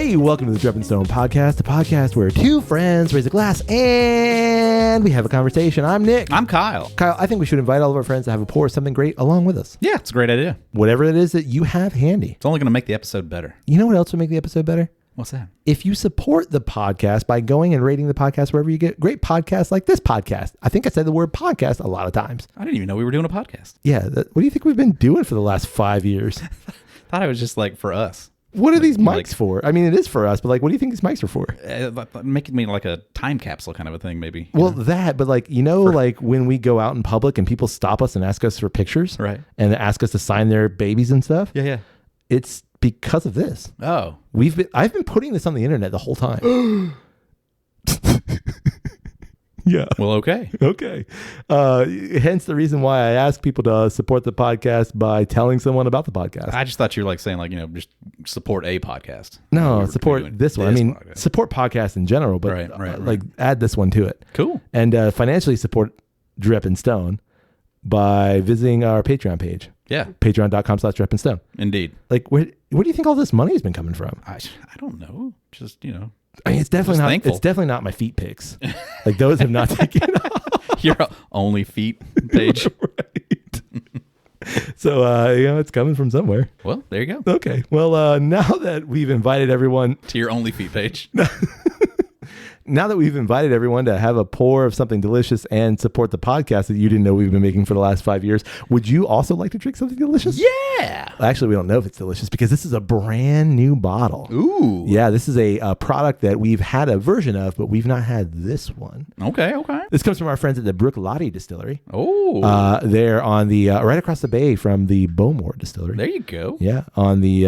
Hey, welcome to the Drip and Stone podcast, a podcast where two friends raise a glass and we have a conversation. I'm Nick. I'm Kyle. Kyle, I think we should invite all of our friends to have a pour of something great along with us. Yeah, it's a great idea. Whatever it is that you have handy. It's only going to make the episode better. You know what else would make the episode better? What's that? If you support the podcast by going and rating the podcast wherever you get great podcasts like this podcast. I think I said the word podcast a lot of times. I didn't even know we were doing a podcast. Yeah. What do you think we've been doing for the last 5 years? Thought it was just like for us. What are these mics for? I mean, it is for us, but like, what do you think these mics are for? Making me like a time capsule kind of a thing, maybe. Well, but like, like when we go out in public and people stop us and ask us for pictures, right? And ask us to sign their babies and stuff. Yeah. It's because of this. Oh, I've been putting this on the internet the whole time. Yeah. Well, okay. Okay. Hence the reason why I ask people to support the podcast by telling someone about the podcast. I just thought you were like saying like, just support a podcast. No, support this one. I mean, podcast. Support podcasts in general, but right. Like add this one to it. Cool. And financially support Drip and Stone by visiting our Patreon page. Yeah. Patreon.com/Drip and Stone. Indeed. Like, where do you think all this money has been coming from? I don't know. Just, I mean, it's definitely not. Thankful. It's definitely not my feet pics. Like those have not taken off. Your only feet page. Right. So it's coming from somewhere. Well, there you go. Okay. Well, now that we've invited everyone to your only feet page. Now that we've invited everyone to have a pour of something delicious and support the podcast that you didn't know we've been making for the last 5 years, would you also like to drink something delicious? Yeah. Actually, we don't know if it's delicious because this is a brand new bottle. Ooh. Yeah, this is a product that we've had a version of, but we've not had this one. Okay. This comes from our friends at the Brook Distillery. Oh. They're on the right across the bay from the Bowmore Distillery. There you go. Yeah, on the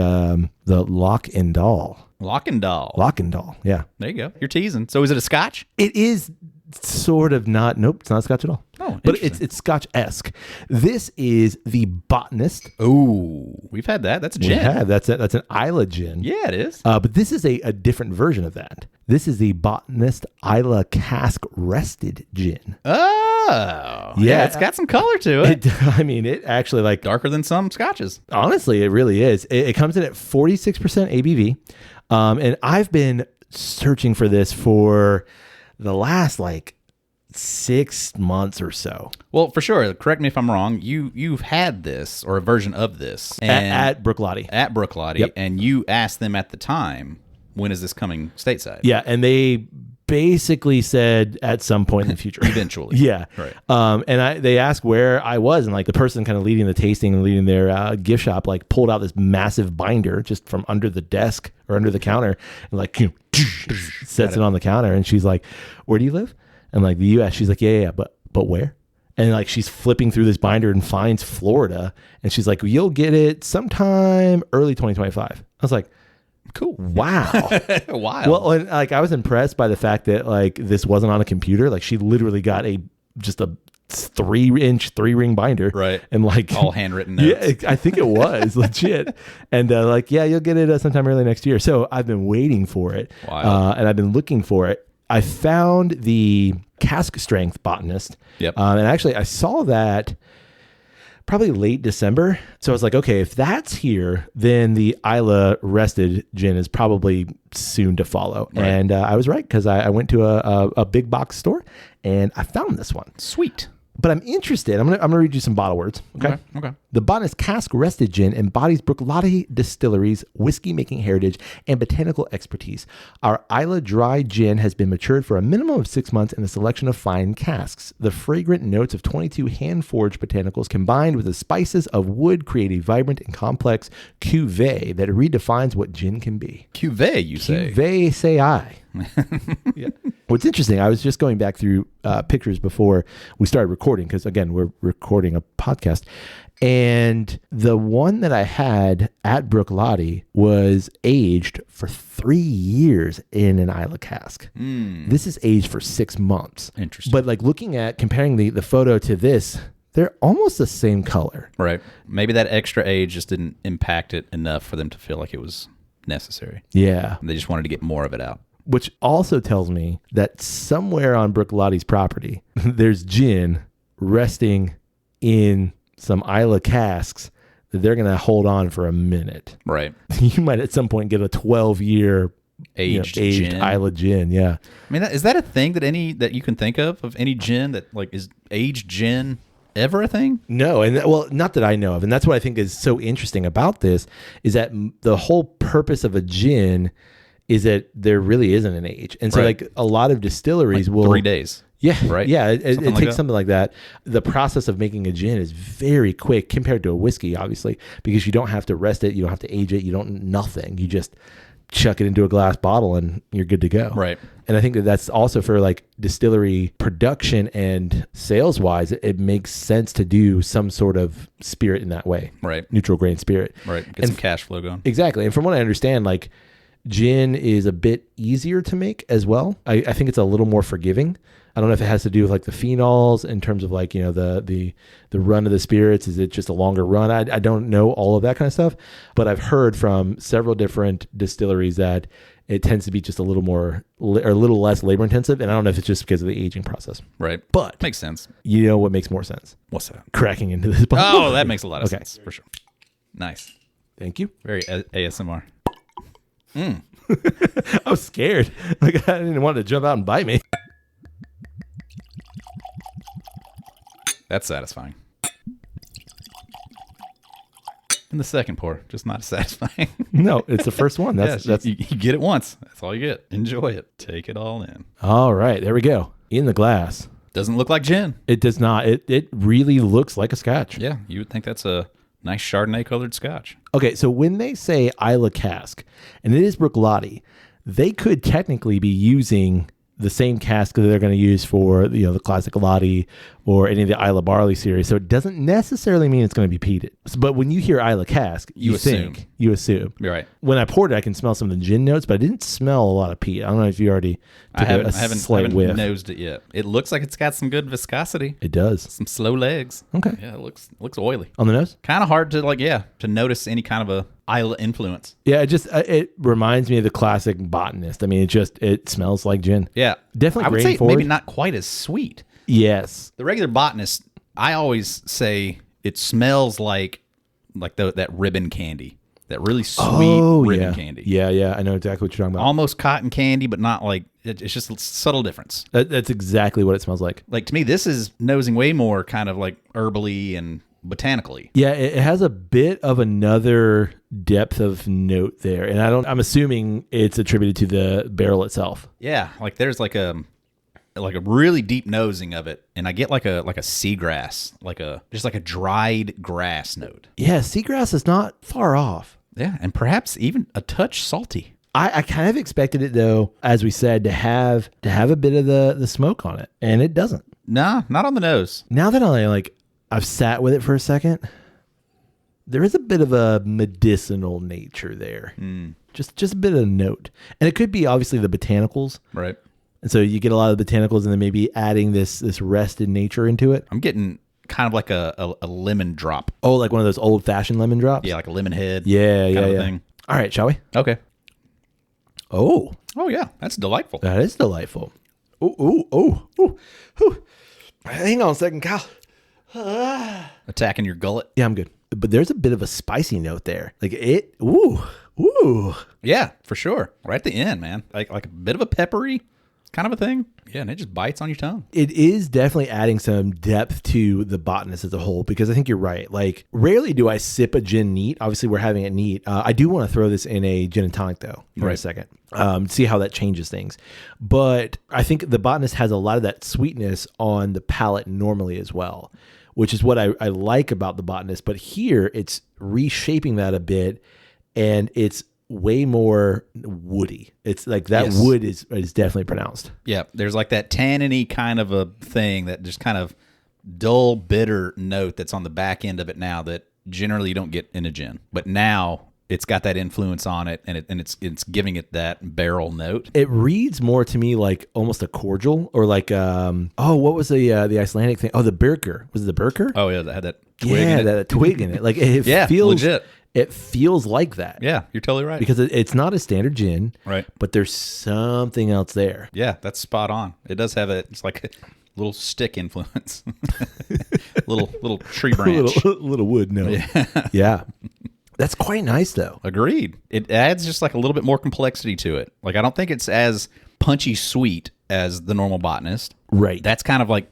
Lockendall. Lockendall, yeah. There you go. You're teasing. So is it a scotch? It is sort of not. Nope, it's not scotch at all. Oh, but it's Scotch-esque. This is the Botanist. Oh, we've had that. That's a gin. Yeah, that's an Islay gin. Yeah, it is. But this is a different version of that. This is the Botanist Islay Cask Rested Gin. Oh, yeah. It's got some color to it. It actually like darker than some scotches. Honestly, it really is. It comes in at 46% ABV. And I've been searching for this for the last 6 months or so. Well, for sure. Correct me if I'm wrong. You've had this or a version of this at Brook Lottie. Yep. And you asked them at the time, when is this coming stateside? Yeah, and they basically said at some point in the future. Eventually. Yeah. Right. And they asked where I was, and the person kind of leading the tasting and leading their gift shop pulled out this massive binder just from under the desk or under the counter and sets it on the counter, and she's like, "Where do you live?" And the US. She's like, yeah, but where? And she's flipping through this binder and finds Florida, and she's like, "You'll get it sometime early 2025." I was like, cool. Wow. Wow. Well, and I was impressed by the fact that this wasn't on a computer. She literally got just a 3-inch 3-ring binder. Right. And all handwritten notes. Yeah, I think it was legit. And you'll get it sometime early next year. So I've been waiting for it. Wow. And I've been looking for it. I found the cask strength Botanist. Yep. And actually I saw that probably late December. So I was like, okay, if that's here, then the Islay Rested Gin is probably soon to follow. Right. And I was right, because I went to a big box store and I found this one. Sweet. But I'm interested. I'm gonna read you some bottle words. Okay. The Botanist Cask Rested Gin embodies Brook Distillery's whiskey-making heritage and botanical expertise. Our Islay Dry Gin has been matured for a minimum of 6 months in a selection of fine casks. The fragrant notes of 22 hand-forged botanicals combined with the spices of wood create a vibrant and complex cuvee that redefines what gin can be. Cuvee, you say? Cuvee, say I. Yeah. What's interesting, I was just going back through pictures before we started recording, because again, we're recording a podcast, and the one that I had at Brook Lottie was aged for 3 years in an Islay cask. This is aged for 6 months. Interesting. But comparing the photo to this, they're almost the same color. Right. Maybe that extra age just didn't impact it enough for them to feel like it was necessary. Yeah. They just wanted to get more of it out. Which also tells me that somewhere on Brook Lottie's property, there's gin resting in some Islay casks that they're going to hold on for a minute. Right. You might at some point get a 12-year aged aged gin. Islay gin. Yeah. I mean, is that a thing that you can think of any gin that like is aged gin ever a thing? No, and well, not that I know of, and that's what I think is so interesting about this is that the whole purpose of a gin is that there really isn't an age, and so Right. like a lot of distilleries will 3 days. Yeah, Right? Yeah, it Something like takes that. something like that. The process of making a gin is very quick compared to a whiskey, obviously, because you don't have to rest it, you don't have to age it, you don't nothing. You just chuck it into a glass bottle and you're good to go. Right. And I think that that's also for like distillery production and sales wise, it makes sense to do some sort of spirit in that way. Right. Neutral grain spirit. Right. Get some cash flow going. Exactly. And from what I understand, like gin is a bit easier to make as well. I think it's a little more forgiving. I don't know if it has to do with like the phenols in terms of like, the run of the spirits. Is it just a longer run? I don't know all of that kind of stuff, but I've heard from several different distilleries that it tends to be just a little more or a little less labor intensive. And I don't know if it's just because of the aging process. Right. But makes sense. You know what makes more sense? What's that? Cracking into this bottle. Oh, that makes a lot of Okay. sense for sure. Nice. Thank you. Very ASMR. I was scared. Like I didn't want it to jump out and bite me. That's satisfying. And the second pour, just not as satisfying. No, it's the first one. That's you get it once. That's all you get. Enjoy it. Take it all in. all right. There we go. In the glass. Doesn't look like gin. It does not. It really looks like a scotch. Yeah, you would think that's a nice Chardonnay colored scotch. Okay, so when they say Islay cask, and it is Bruichladdich, they could technically be using the same cask that they're going to use for the classic Lottie or any of the Islay barley series. So it doesn't necessarily mean it's going to be peated. But when you hear Islay cask, you assume. You're right. When I poured it, I can smell some of the gin notes, but I didn't smell a lot of peat. I don't know if you already took a slight whiff. Nosed it yet. It looks like it's got some good viscosity. It does. Some slow legs. Okay. Yeah, it looks oily. On the nose? Kind of hard to to notice any kind of a Islay influence. Yeah, it reminds me of the classic Botanist. I mean, it smells like gin. Yeah. Definitely I would grain say forward. maybe not quite as sweet. Yes. The regular Botanist, I always say it smells like that ribbon candy. That really sweet ribbon candy. Yeah. I know exactly what you're talking about. Almost cotton candy, but not like it's just a subtle difference. That's exactly what it smells like. Like to me, this is nosing way more kind of like herbally and botanically. Yeah, it has a bit of another depth of note there, and I'm assuming it's attributed to the barrel itself. Yeah, like there's like a really deep nosing of it, and I get like a seagrass, just like a dried grass note. Yeah, seagrass is not far off. Yeah, and perhaps even a touch salty. I kind of expected it though, as we said, to have a bit of the smoke on it, and it doesn't. Nah, not on the nose. Now that I've sat with it for a second, there is a bit of a medicinal nature there. Just a bit of a note, and it could be obviously the botanicals, Right. and so you get a lot of botanicals, and then maybe adding this rested nature into it. I'm getting kind of like a lemon drop. Oh, like one of those old fashioned lemon drops. Yeah, like a lemon head. Yeah. kind of thing. All right, shall we? Okay. Oh, Yeah, that's delightful. that is delightful. Oh. Hang on a second, Kyle. Attacking your gullet. Yeah, I'm good. But there's a bit of a spicy note there. Like it. Ooh. Yeah, for sure. Right at the end, man. Like a bit of a peppery kind of a thing. Yeah, and it just bites on your tongue. It is definitely adding some depth to the Botanist as a whole, because I think you're right. Like, rarely do I sip a gin neat. Obviously, we're having it neat. I do want to throw this in a gin and tonic, though, for a second. See how that changes things. But I think the Botanist has a lot of that sweetness on the palate normally as well, which is what I like about the Botanist. But here, it's reshaping that a bit, and it's way more woody. It's like that wood is definitely pronounced. Yeah, there's like that tanniny kind of a thing, that just kind of dull, bitter note that's on the back end of it now that generally you don't get in a gin. But now it's got that influence on it, and it's giving it that barrel note. It reads more to me like almost a cordial, or like what was the Icelandic thing? Oh, the Birker. Was it the Birker? Oh yeah, that had that twig in it. That twig in it. Like it Yeah, feels legit. It feels like that. Yeah, you're totally right. Because it's not a standard gin, Right. But there's something else there. Yeah, that's spot on. It does have it's like a little stick influence, little tree branch. little wood note. Yeah. That's quite nice, though. Agreed. It adds just like a little bit more complexity to it. Like I don't think it's as punchy sweet as the normal Botanist. Right. That's kind of like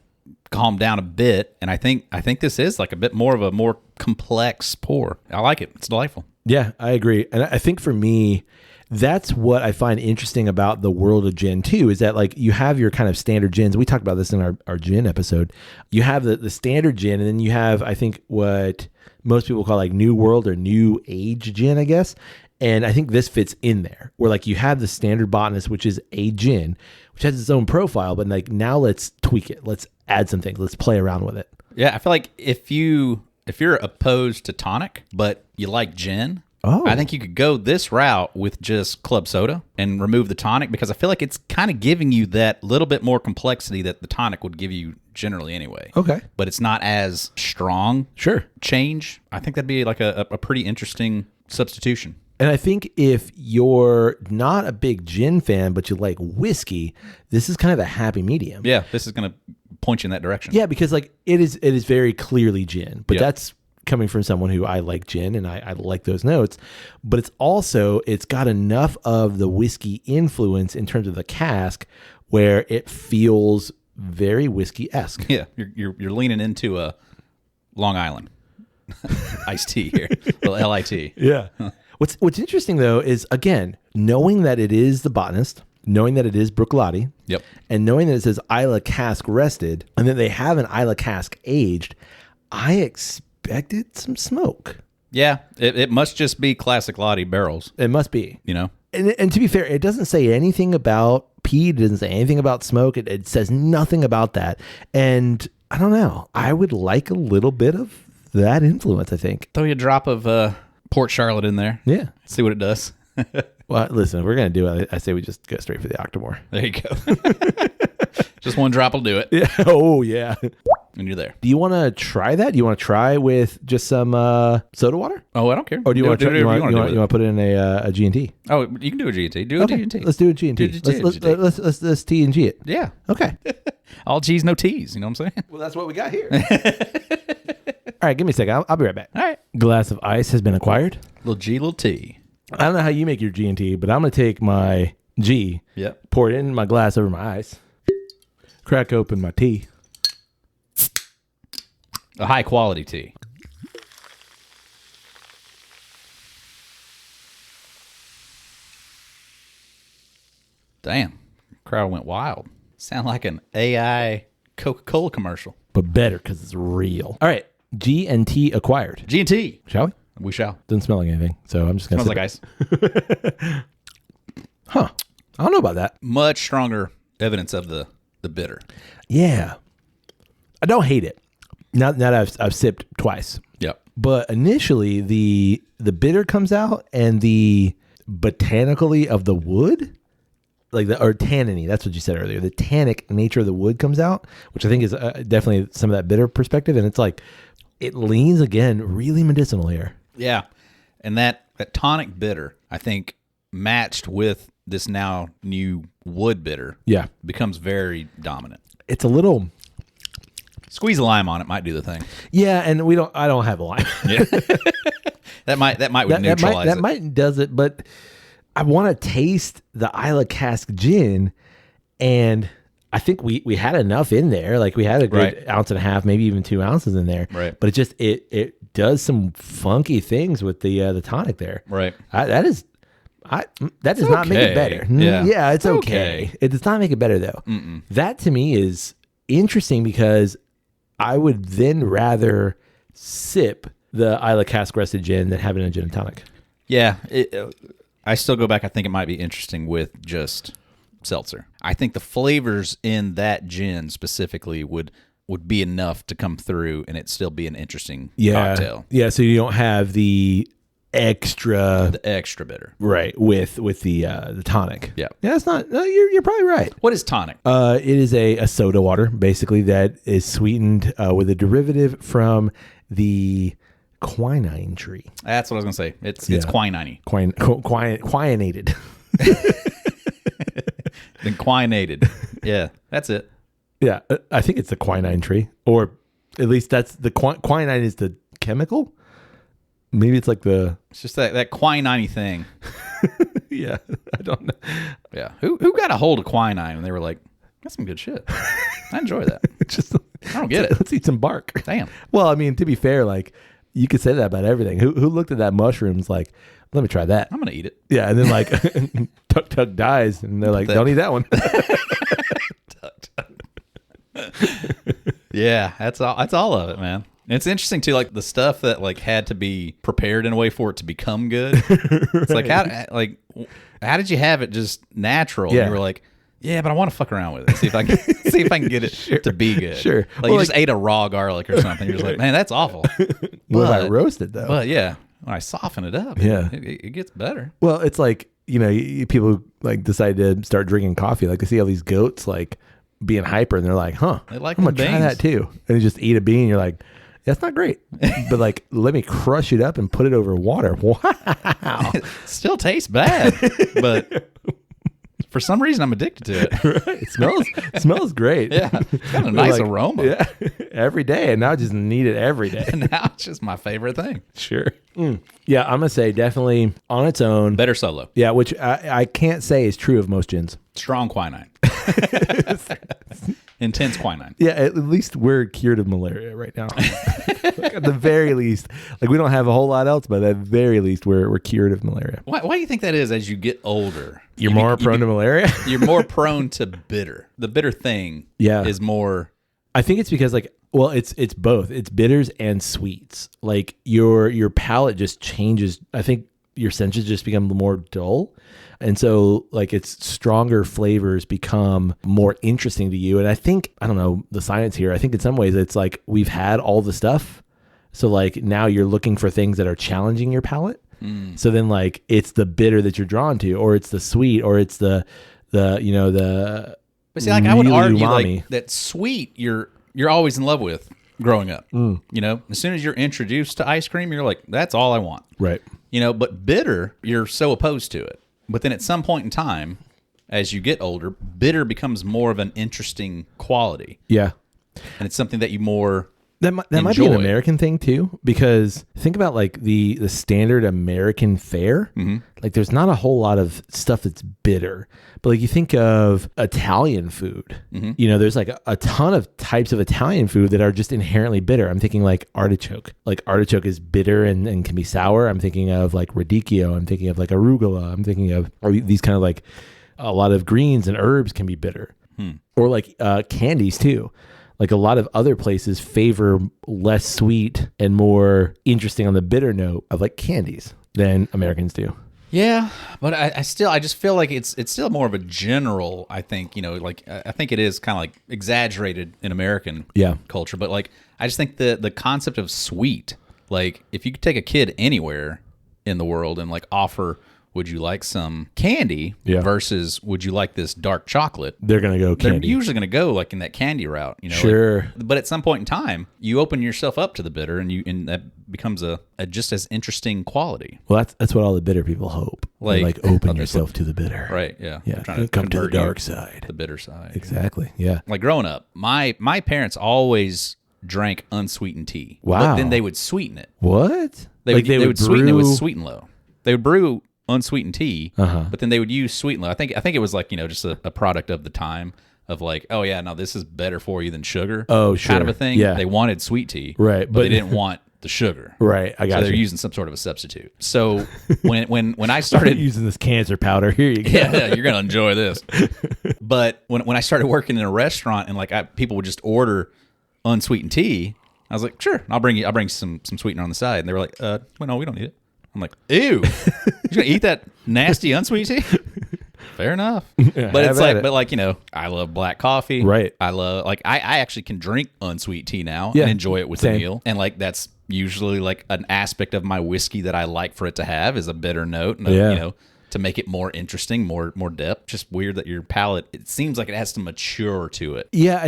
calmed down a bit, and I think this is like a bit more of a more complex pour. I like it. It's delightful. Yeah, I agree. And I think for me, that's what I find interesting about the world of gin too, is that like you have your kind of standard gins. We talked about this in our gin episode. You have the standard gin, and then you have, I think, what most people call like new world or new age gin, I guess. And I think this fits in there, where like you have the standard Botanist, which is a gin, which has its own profile, but like now let's tweak it. Let's add some things. Let's play around with it. Yeah, I feel like if you're opposed to tonic, but you like gin, I think you could go this route with just club soda and remove the tonic, because I feel like it's kind of giving you that little bit more complexity that the tonic would give you generally anyway. Okay. But it's not as strong. Sure. Change. I think that'd be like a pretty interesting substitution. And I think if you're not a big gin fan, but you like whiskey, this is kind of a happy medium. Yeah, this is going to point you in that direction. Yeah, because like it is very clearly gin, but that's coming from someone who I like gin and I like those notes, but it's got enough of the whiskey influence in terms of the cask where it feels very whiskey-esque. Yeah, you're leaning into a Long Island iced tea here, little LIT. Yeah. What's interesting though is, again, knowing that it is the Botanist, knowing that it is Bruichladdich, yep, and knowing that it says Islay Cask Rested, and that they have an Islay Cask aged, I expected some smoke. Yeah, it must just be classic Lottie barrels. It must be. You know? And to be fair, it doesn't say anything about peat. It doesn't say anything about smoke. It says nothing about that. And I don't know. I would like a little bit of that influence, I think. Throw you a drop of Port Charlotte in there. Yeah. See what it does. Well, listen, if we're going to do it, I say we just go straight for the Octomore. There you go. Just one drop will do it. Yeah. Oh, yeah. And you're there. Do you want to try that? Do you want to try with just some soda water? Oh, I don't care. Or do you want to put it in a G&T? Oh, you can do a G&T. Do a G&T. Let's do a G&T. Let's T and G it. Yeah. Okay. All G's, no T's. You know what I'm saying? Well, that's what we got here. All right, give me a second. I'll be right back. All right. Glass of ice has been acquired. Little G, little T. I don't know how you make your G&T, but I'm going to take my G, pour it in my glass over my ice, crack open my tea. A high quality tea. Damn. Crowd went wild. Sound like an AI Coca-Cola commercial. But better because it's real. All right. G&T acquired. G&T. Shall we? We shall. Doesn't smell like anything, so I'm just going to Smells like ice. Huh. I don't know about that. Much stronger evidence of the bitter. Yeah. I don't hate it. Now that I've sipped twice. Yep. But initially, the bitter comes out, and the botanically of the wood, or tanniny, that's what you said earlier. The tannic nature of the wood comes out, which I think is definitely some of that bitter perspective. And it's like, it leans, again, really medicinal here. Yeah. And that tonic bitter, I think, matched with this now new wood bitter, becomes very dominant. It's a little... Squeeze a lime on it might do the thing. Yeah, and I don't have a lime. Yeah. that might neutralize it. That might does it, but I want to taste the Islay Cask gin, and I think we had enough in there. Like we had a good ounce and a half, maybe even 2 ounces in there. Right. But it does some funky things with the tonic there. Right. That does not make it better. Yeah, it's okay. It does not make it better though. Mm-mm. That to me is interesting because I would then rather sip the Islay Cask Rested Gin than have it in a gin and tonic. Yeah. I still go back. I think it might be interesting with just seltzer. I think the flavors in that gin specifically would be enough to come through and it still be an interesting cocktail. Yeah, so you don't have the extra bitter. Right, with the tonic. Yeah. Yeah, it's not you're probably right. What is tonic? It is a soda water basically that is sweetened with a derivative from the quinine tree. That's what I was going to say. It's quinine. Quinated. Then quinated. Yeah, that's it. Yeah, I think it's the quinine tree, or at least that's the quinine is the chemical. Maybe it's like It's just that quinine thing. Yeah, I don't know. Yeah. Who got a hold of quinine and they were like, that's some good shit. I enjoy that. Just I don't get it. Let's eat some bark. Damn. Well, I mean, to be fair, like you could say that about everything. Who looked at that mushrooms like, let me try that. I'm gonna eat it. Yeah, and then like Tuk Tuk dies, and they're like, don't eat that one. Yeah, that's all of it, man. And it's interesting too, like the stuff that like had to be prepared in a way for it to become good. It's like how did you have it just natural? Yeah. And you were like, yeah, but I want to fuck around with it. See if I can get it to be good. Sure. Like you just ate a raw garlic or something. You're just like, man, that's awful. What if I roast it though? But yeah, when I soften it up, Yeah. it gets better. Well, it's like, people like decide to start drinking coffee. Like I see all these goats like being hyper, and they're like, huh, They like I'm gonna them try beans. that too. And you just eat a bean. You're like, that's not great, but like, let me crush it up and put it over water. Wow. It still tastes bad, but for some reason I'm addicted to it. Right. It smells great. Yeah, it's got a nice aroma. Yeah, every day, and now I just need it every day. And now it's just my favorite thing. Sure. Yeah, I'm gonna say definitely on its own. Better solo. Yeah, which I can't say is true of most gins. Strong quinine. Intense quinine. Yeah, at least we're cured of malaria right now. Like, at the very least, like we don't have a whole lot else, but at the very least, we're cured of malaria. Why do you think that is? As you get older, You're more prone to malaria. You're more prone to bitter. The bitter thing, is more. I think it's because it's both. It's bitters and sweets. Like your palate just changes. I think your senses just become more dull. And so like its stronger flavors become more interesting to you. And I think, I don't know the science here. I think in some ways it's like we've had all the stuff. So like now you're looking for things that are challenging your palate. So then like it's the bitter that you're drawn to, or it's the sweet, or it's the But see, like I would argue umami. like that sweet you're always in love with growing up. As soon as you're introduced to ice cream, you're like, that's all I want. Right. But bitter, you're so opposed to it. But then at some point in time, as you get older, bitter becomes more of an interesting quality. Yeah. And it's something that you more That might be an American thing too, because think about like the standard American fare. Like there's not a whole lot of stuff that's bitter, but like you think of Italian food, there's like a ton of types of Italian food that are just inherently bitter. I'm thinking like artichoke. Like artichoke is bitter and can be sour. I'm thinking of like radicchio. I'm thinking of like arugula. I'm thinking of these kind of like a lot of greens and herbs can be bitter, or like candies too. Like a lot of other places favor less sweet and more interesting on the bitter note of like candies than Americans do. Yeah, but I just feel like it's still more of a general, I think, like I think it is kind of like exaggerated in American culture, but like I just think the concept of sweet, like if you could take a kid anywhere in the world and like offer, would you like some candy versus would you like this dark chocolate? They're going to go candy. They're usually going to go like in that candy route, Sure. But at some point in time, you open yourself up to the bitter and that becomes a just as interesting quality. Well, that's what all the bitter people hope. Like open yourself to the bitter. Right, yeah. Yeah, Trying to come to the convert you dark side. The bitter side. Exactly, yeah. Like growing up, my parents always drank unsweetened tea. Wow. But then they would sweeten it. What? They would sweeten it with Sweet and Low. They would brew unsweetened tea, but then they would use Sweet and Low. I think it was like, just a product of the time of like, oh yeah, no, this is better for you than sugar. Oh, sure. Kind of a thing. Yeah. They wanted sweet tea. Right. But they didn't want the sugar. Right. I got So they're you. using some sort of a substitute. So when I started using this cancer powder, here you go. yeah, you're gonna enjoy this. But when I started working in a restaurant and like people would just order unsweetened tea, I was like, sure, I'll bring some sweetener on the side. And they were like, well, no, we don't need it. I'm like, ew, you're gonna eat that nasty unsweet tea? Fair enough. Yeah, but it's like, I love black coffee. Right. I love I actually can drink unsweet tea now Yeah, and enjoy it with same. a meal. And like that's usually like an aspect of my whiskey that I like for it to have is a bitter note. And to make it more interesting, more depth. Just weird that your palate, it seems like it has to mature to it. Yeah,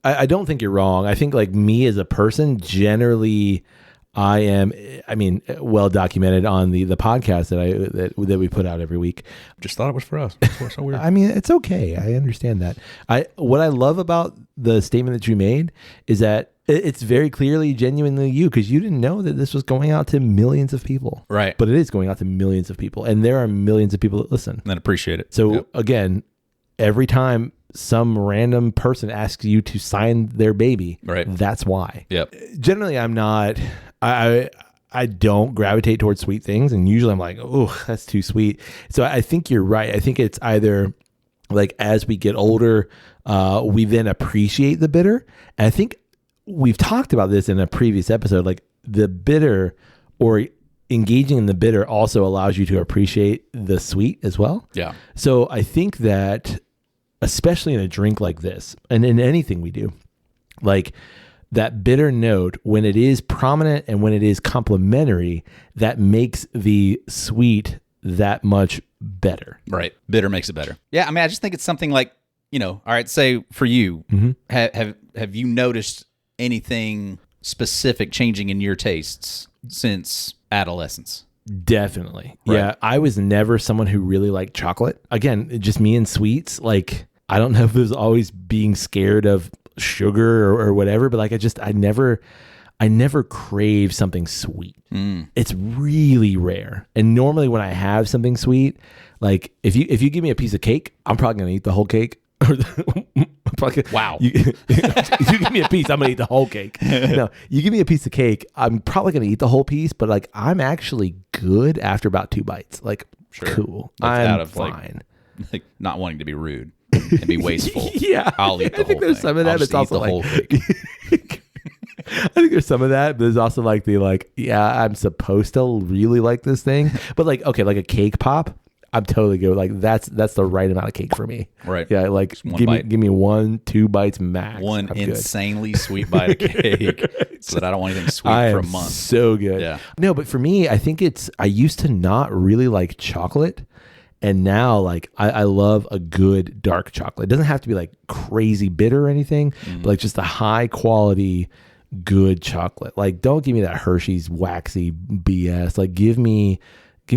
I don't think you're wrong. I think like me as a person, generally, well documented on the podcast that we put out every week. Just thought it was for us. That's so weird. I mean, it's okay. I understand that. What I love about the statement that you made is that It's very clearly genuinely you, because you didn't know that this was going out to millions of people. Right. But it is going out to millions of people. And there are millions of people that listen. And appreciate it. So again, every time some random person asks you to sign their baby, right, that's why. Yep. Generally, I'm not, I don't gravitate towards sweet things. And usually I'm like, oh, that's too sweet. So I think you're right. I think it's either like as we get older, we then appreciate the bitter. And I think we've talked about this in a previous episode, like the bitter or engaging in the bitter also allows you to appreciate the sweet as well. Yeah. So I think that especially in a drink like this and in anything we do, like that bitter note, when it is prominent and when it is complementary, that makes the sweet that much better. Right. Bitter makes it better. Yeah. I mean, I just think it's something like, all right, say for you, have you noticed anything specific changing in your tastes since adolescence? Definitely. Right. Yeah. I was never someone who really liked chocolate. Again, just me and sweets. Like, I don't know if it was always being scared of sugar or whatever, but like, I never crave something sweet. It's really rare. And normally when I have something sweet, like if you give me a piece of cake, I'm probably going to eat the whole cake. Wow. You give me a piece, I'm going to eat the whole cake. No, you give me a piece of cake, I'm probably going to eat the whole piece, but like I'm actually good after about 2 bites. Like, cool. That's I'm fine. Like not wanting to be rude and be wasteful. Yeah. I'll eat the whole think there's thing. some of that. I'll just It's also eat the like, whole cake. I think there's some of that, but there's also like I'm supposed to really like this thing. But like, okay, like a cake pop, I'm totally good. Like that's the right amount of cake for me. Right. Yeah. Like give me 1-2 bites max. One I'm insanely sweet bite of cake so that I don't want anything sweet for a month. So good. Yeah. No, but for me, I think I used to not really like chocolate. And now, like, I love a good dark chocolate. It doesn't have to be like crazy bitter or anything, but like just a high quality, good chocolate. Like, don't give me that Hershey's waxy BS. Like, give me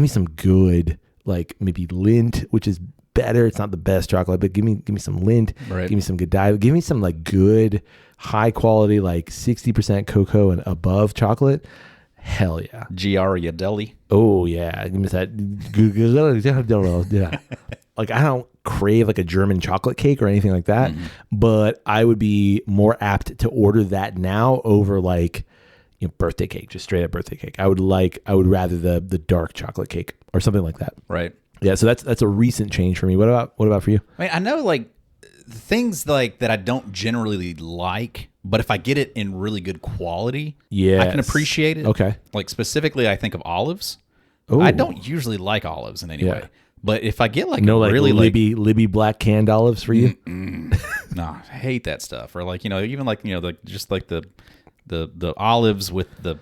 some good, like maybe Lindt, which is better. It's not the best chocolate, but give me some Lindt. Right. Give me some Godiva. Give me some like good, high quality, like 60% cocoa and above chocolate. Hell yeah. Ghirardelli. Oh yeah. Give me that. Yeah. Like I don't crave like a German chocolate cake or anything like that, but I would be more apt to order that now over like birthday cake, just straight up birthday cake. I would rather the dark chocolate cake or something like that. Right. Yeah. So that's a recent change for me. What about for you? I mean, I know like things like that I don't generally like, but if I get it in really good quality, I can appreciate it. Okay. Like specifically, I think of olives. Ooh. I don't usually like olives in any way, but if I get like like really Libby black canned olives for you, no, I hate that stuff. Or like even like just like the olives with the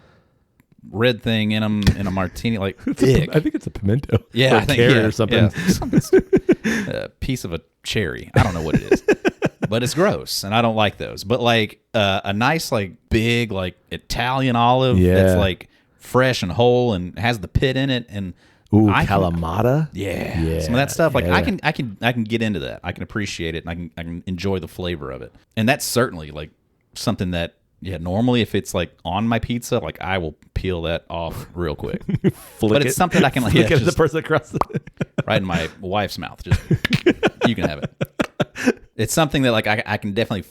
red thing in them in a martini, like I think it's a pimento. Yeah, or I think or something. Yeah. A piece of a cherry. I don't know what it is, but it's gross, and I don't like those. But like a nice like big like Italian olive that's like fresh and whole and has the pit in it, and Kalamata. Yeah, some of that stuff. Like I can get into that. I can appreciate it, and I can enjoy the flavor of it. And that's certainly like something that. Yeah, normally if it's like on my pizza, like I will peel that off real quick. But it's something I can like flick it at the person across right in my wife's mouth. Just you can have it. It's something that like I can definitely.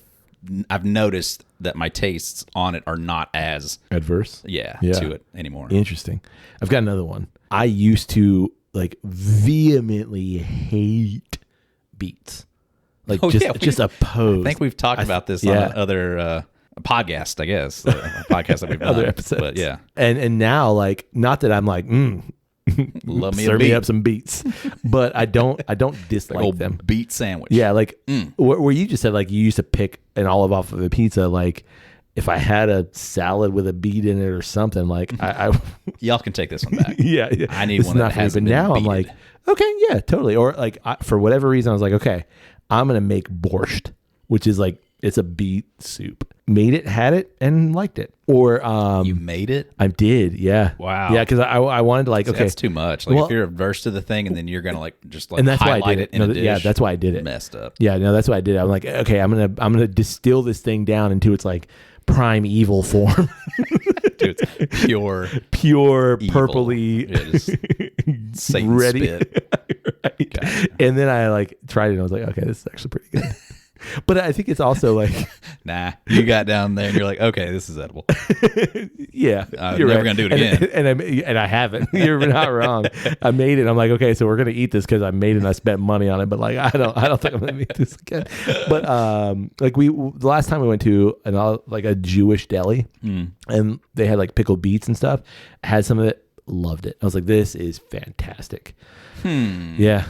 I've noticed that my tastes on it are not as adverse. Yeah, to it anymore. Interesting. I've got another one. I used to like vehemently hate beets. Like just oppose. I think we've talked about this on other. A podcast, I guess. A podcast that we've done. Other episodes. But yeah. And now, like, not that I'm like, love me serve me up some beets, but I don't dislike them. Beet sandwich. Yeah, like where you just said like you used to pick an olive off of a pizza. Like if I had a salad with a beet in it or something, like I y'all can take this one back. yeah, I need one that hasn't been now beated. I'm like, okay, yeah, totally. Or like for whatever reason, I was like, okay, I'm gonna make borscht, which is like it's a beet soup. Made it, had it, and liked it. Or you made it? I did, yeah. Wow. Yeah, because I wanted to like, okay. That's too much. Like if you're averse to the thing and then you're going to like just like and that's highlight why I did it in a dish. Yeah, that's why I did it. Messed up. Yeah, no, that's why I did it. I'm like, okay, I'm gonna distill this thing down into its like primeval form. Dude, it's pure evil. purpley Satan's ready. spit. Right. Gotcha. And then I like tried it and I was like, okay, this is actually pretty good. But I think it's also like, nah, you got down there and you're like, okay, this is edible. yeah, I'm you're never right. gonna do it again. And I haven't. You're not wrong. I made it. I'm like, okay, so we're gonna eat this because I made it and I spent money on it. But like, I don't think I'm gonna eat this again. But like the last time we went to like a Jewish deli and they had like pickled beets and stuff. I had some of it. Loved it. I was like, this is fantastic. Yeah.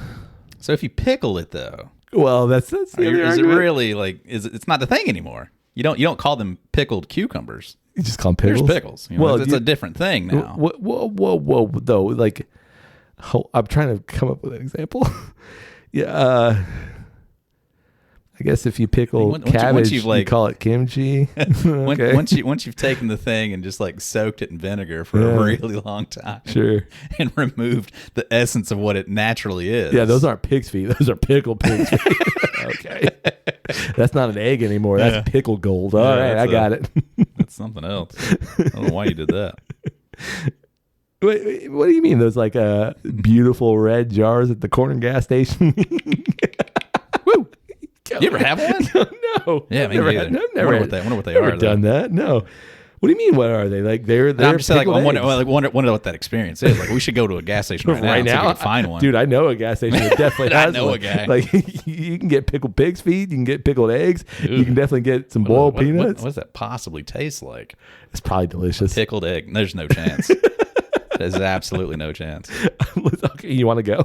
So if you pickle it though. Well, that's the other is it argument. really like it's not the thing anymore. You don't call them pickled cucumbers. You just call them pickles. There's pickles. You know, well, it's a different thing now. Whoa, though. Like, I'm trying to come up with an example. Yeah, I guess if you pickle cabbage, you call it kimchi. Okay. Once you've taken the thing and just like soaked it in vinegar for a really long time, sure, and removed the essence of what it naturally is. Yeah, those aren't pig's feet; those are pickled pig's feet. Okay, that's not an egg anymore. That's pickle gold. All right, I got it. That's something else. I don't know why you did that. Wait, what do you mean? Those like beautiful red jars at the corner gas station? Woo! You ever have one? No. Yeah, me neither. I've never wonder what they are. Never done that. No. What do you mean? What are they like? They're I'm just saying, like, wonder what that experience is. Like, we should go to a gas station right now. So we can find one, dude. I know a gas station that definitely has. I know one. A guy. Like, you can get pickled pig's feet. You can get pickled eggs. Dude. You can definitely get some boiled peanuts. What does that possibly taste like? It's probably delicious. A pickled egg. There's no chance. There's absolutely no chance. Okay, you want to go?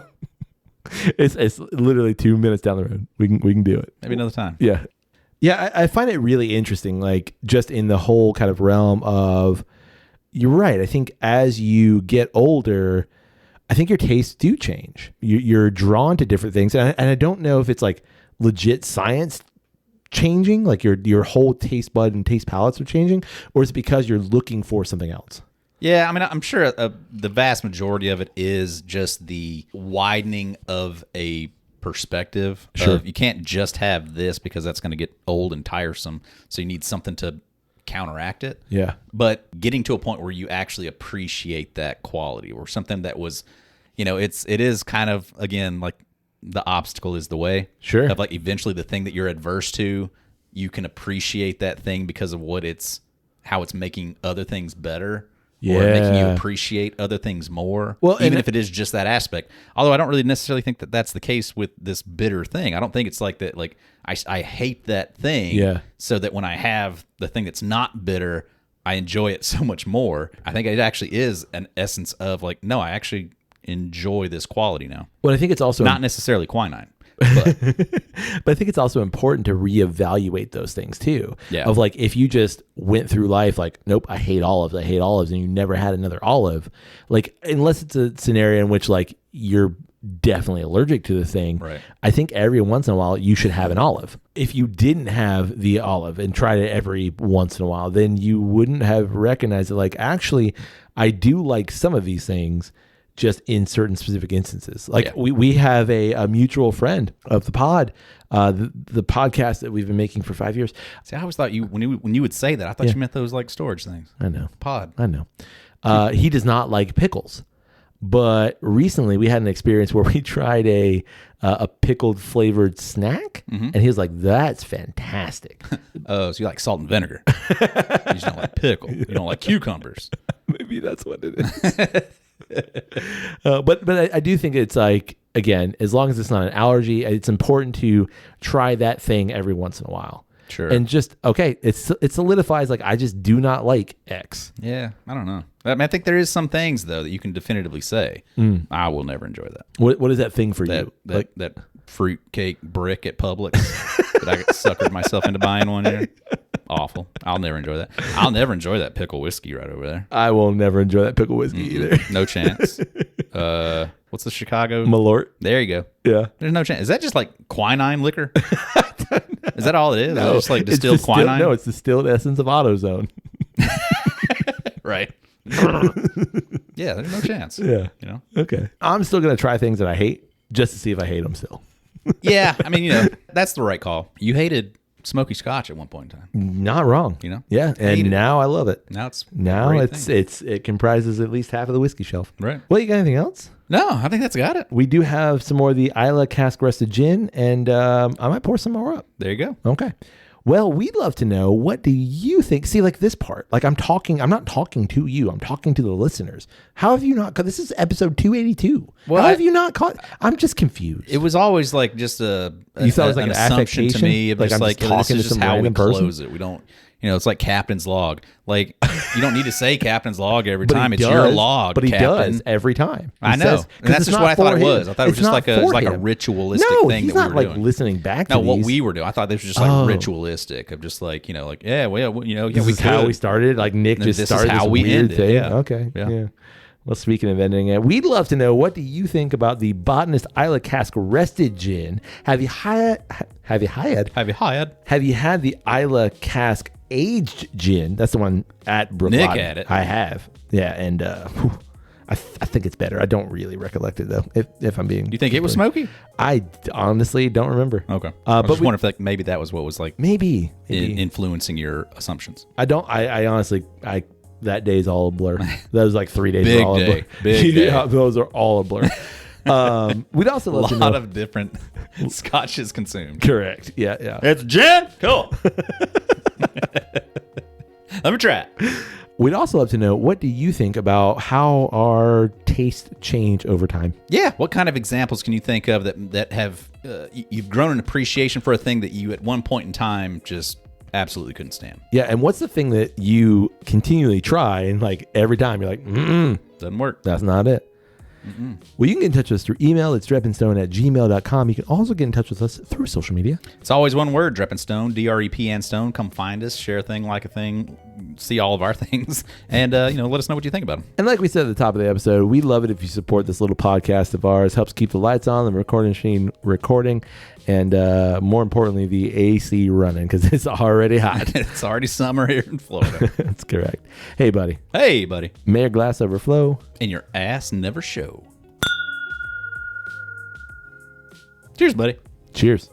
It's literally 2 minutes down the road. We can do it. Maybe another time. Yeah. Yeah, I find it really interesting, like just in the whole kind of realm of, you're right. I think as you get older, I think your tastes do change. You're drawn to different things. And I don't know if it's like legit science changing, like your whole taste bud and taste palates are changing, or is it because you're looking for something else? Yeah, I mean, I'm sure the vast majority of it is just the widening of a perspective. Sure. You can't just have this because that's going to get old and tiresome. So you need something to counteract it. Yeah. But getting to a point where you actually appreciate that quality, or something that was, it is kind of, again, like the obstacle is the way. Sure. Of like eventually the thing that you're adverse to, you can appreciate that thing because of how it's making other things better. Yeah. Or making you appreciate other things more, even if it is just that aspect. Although I don't really necessarily think that that's the case with this bitter thing. I don't think it's like that. Like I hate that thing, so that when I have the thing that's not bitter, I enjoy it so much more. I think it actually is an essence of like, no, I actually enjoy this quality now. Well, I think it's also not necessarily quinine. But I think it's also important to reevaluate those things too. Yeah. Of like, if you just went through life like, nope, I hate olives, and you never had another olive, like, unless it's a scenario in which like you're definitely allergic to the thing, right. I think every once in a while you should have an olive. If you didn't have the olive and tried it every once in a while, then you wouldn't have recognized it. Like, actually, I do like some of these things, just in certain specific instances. Like we have a mutual friend of the pod, the podcast that we've been making for 5 years. See, I always thought when you would say that, I thought you meant those like storage things. I know. Pod. I know. He does not like pickles, but recently we had an experience where we tried a pickled flavored snack, and he was like, that's fantastic. Oh, so you like salt and vinegar. You just don't like pickle. You don't like cucumbers. Maybe that's what it is. But I do think it's like, again, as long as it's not an allergy, it's important to try that thing every once in a while. Sure. And just, okay, it solidifies like, I just do not like X. Yeah, I don't know. I mean, I think there is some things though that you can definitively say, I will never enjoy that. What is that thing for you? That fruitcake brick at Publix that I suckered myself into buying one year. Awful. I'll never enjoy that. I'll never enjoy that pickle whiskey right over there. I will never enjoy that pickle whiskey either. No chance. What's the Chicago? Malort. There you go. Yeah. There's no chance. Is that just like quinine liquor? Is that all it is? No, is it just like distilled quinine? No, it's distilled essence of AutoZone. Right. Yeah, there's no chance. Yeah. Okay. I'm still going to try things that I hate just to see if I hate them still. Yeah. I mean, that's the right call. You hated smoky Scotch at one point in time. Not wrong. You know? Yeah, and now I love it. Now it's it comprises at least half of the whiskey shelf. Right. Well, you got anything else? No, I think that's got it. We do have some more of the Islay Cask Rested Gin, and I might pour some more up. There you go. Okay. Well, we'd love to know, what do you think? See, like this part, like I'm not talking to you. I'm talking to the listeners. How have you not caught? This is episode 282. Well, how have you not caught? I'm just confused. It was always like just you thought it was like an assumption to me. Like I'm just talking to some random person. Close it. We don't, it's like Captain's log. Like you don't need to say Captain's log every time. It's your log, but he Captain. does every time. I know, and that's just what I thought it was. I thought it was just like a ritualistic thing. He's that not we were like doing. listening back to no, what we were doing. I thought this was just like ritualistic of just like this is how we started. Like Nick just started this weird thing. Yeah. Okay, yeah. Well, speaking of ending it, we'd love to know, what do you think about the Botanist Islay Cask Rested Gin? Have you had the Islay Cask Aged Gin? That's the one at Brook. Nick had it. I have. Yeah, and I think it's better. I don't really recollect it though. If I'm being, do you think it was smoky? I honestly don't remember. Okay, I just wonder if maybe that was what was like maybe influencing your assumptions. I don't. I honestly that day's all a blur. That was like 3 days. Big all day. A blur. Big day. Yeah, those are all a blur. We'd also love to know. A lot of different scotches consumed. Correct. Yeah. It's gin. Cool. Let me try it. We'd also love to know, what do you think about how our tastes change over time? Yeah. What kind of examples can you think of that have you've grown an appreciation for a thing that you at one point in time just absolutely couldn't stand? Yeah, and what's the thing that you continually try and like every time you're like, doesn't work. That's not it. Well, you can get in touch with us through email. It's drepandstone@gmail.com. You can also get in touch with us through social media. It's always one word, Drep and Stone, DREP and Stone. Come find us, share a thing, like a thing, see all of our things, and let us know what you think about them. And like we said at the top of the episode, we love it if you support this little podcast of ours. Helps keep the lights on, the recording machine recording, and more importantly, the AC running, because it's already hot. It's already summer here in Florida. That's correct. Hey, buddy. Hey, buddy. May your glass overflow. And your ass never show. Cheers, buddy. Cheers.